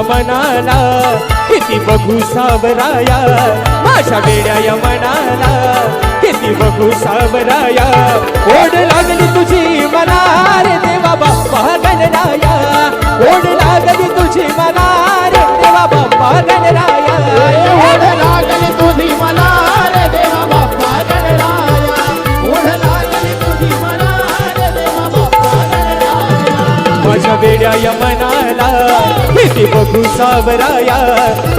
यमनाला किती बघू सावराया माझ्या वेड्या यमनाला किती बघू सावराया ओढ लागली तुझी मला रे देवा बाप्पा गणराया ओढ लागली तुझी मला रे देवा बाप्पा गणराया ओढ लागली तुझी मला रे देवा बाप्पा गणराया ओढ लागली तुझी मला रे देवा बाप्पा गणराया माझ्या वेड्या यमनाला किती बघू सावराया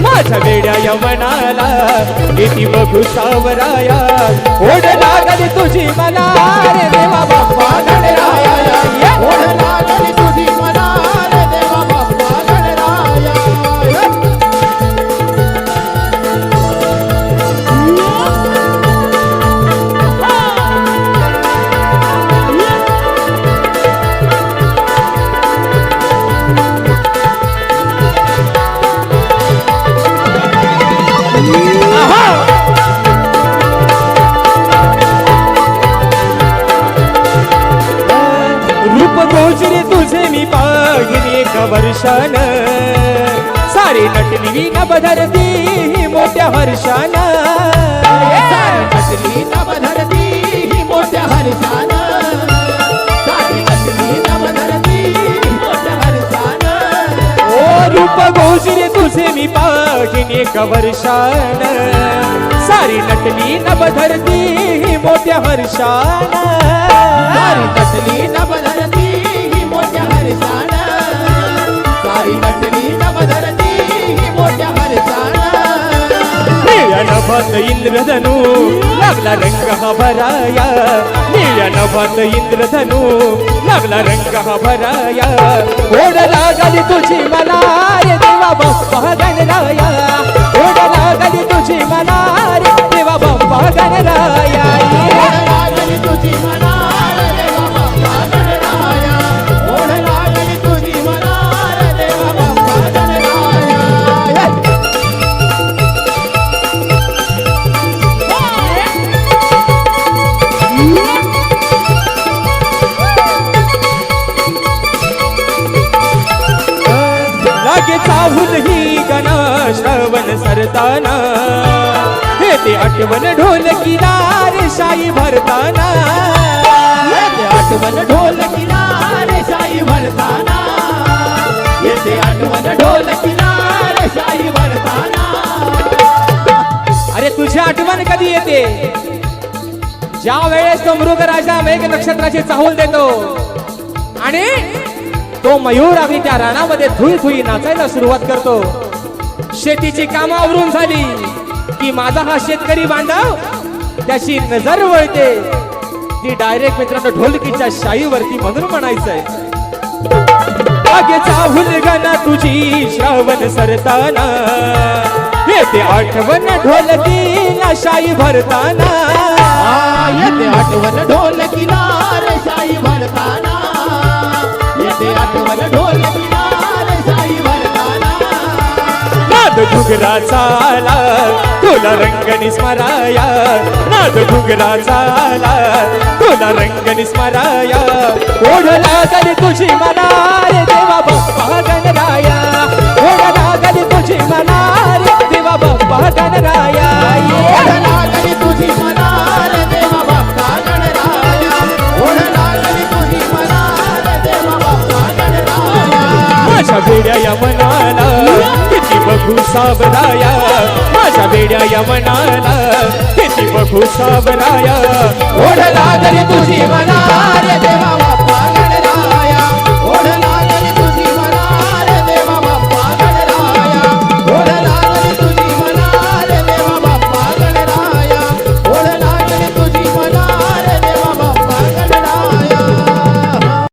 माझ्या वेड्या यमनाला किती बघू सावराया ओढ लागली तुझी मला रे देवा बाप्पा गणराया ओढ लागली तुझी मला रे देवा बाप्पा गणराया रूप गोचरे तुझे मी पाहिली एका वर्षान सारी नटली न बधरती मोठ्या हर्षान नटली नभ धरती ही मोठ्या हर्षानं सारी नटली नभ धरती ही मोठ्या हर्षानं ओ रूप गोचरे तुझे मी पाहिली एका वर्षान सारी नटली न बधरती मोठ्या हर्षान सारी नटली नभ धरती ही मोठ्या हर्षानं सारी नटली नभ धरती ही मोठ्या हर्षानं निळ्या नभात इंद्रधनु लागला रंग हा भराया निळ्या नभात इंद्रधनु लागला रंग हा भराया ओढ लागली तुझी मला रे देवा बाप्पा गणराया ओढ लागली तुझी मला रे देवा बाप्पा गणराया ओढ लागली तुझी मला रे देवा बाप्पा गणराया ओढ लागली तुझी मला रे देवा बाप्पा गणराया लागे चाहूल ही गणा श्रवण सरताना हे ते आठवण ढोल किनार शाई भरताना येते आठवण ढोल किनारे शाही भरताना येते आठवण ढोल किनारे शाही भरताना अरे तुझी आठवण कधी येते ज्या वेळेस तो मृगराजा मेघ नक्षत्राची चाहूल देतो आणि तो मयूर आम्ही त्या रानामध्ये धुई धुई नाचायला सुरुवात करतो शेतीची कामं आवरून झाली की माझा हा शेतकरी बांधव त्याची नजर वळते ती डायरेक्ट मित्रांनो ढोलकीच्या शाईवरती म्हणून म्हणायचंय बागेचा हुलगणा तुझी श्रावण सरताना येते आठवण ढोलकीला शाई भरताना येते आठवण ढोल किनारे शाही भरताना येते आठवण ढोल किनारे शाही भरताना नाद घुगराचा आला तुला रंग स्मराया नाद घुगराचा आला तुला रंग स्मराया ओढ लागली तुझी मला रे देवा बाप्पा गणराया ओढ लागली तुझी मला रे देवा बाप्पा गणराया ओढ लागली तुझी मला रे देवा बाप्पा गणराया ओढ लागली तुझी मला रे देवा बाप्पा गणराया माझ्या वेड्या यमनाला किती बघू सावराया माझ्या वेड्या यमनाला किती बघू सावराया ओढ लागली तुझी मला रे देवा बाप्पा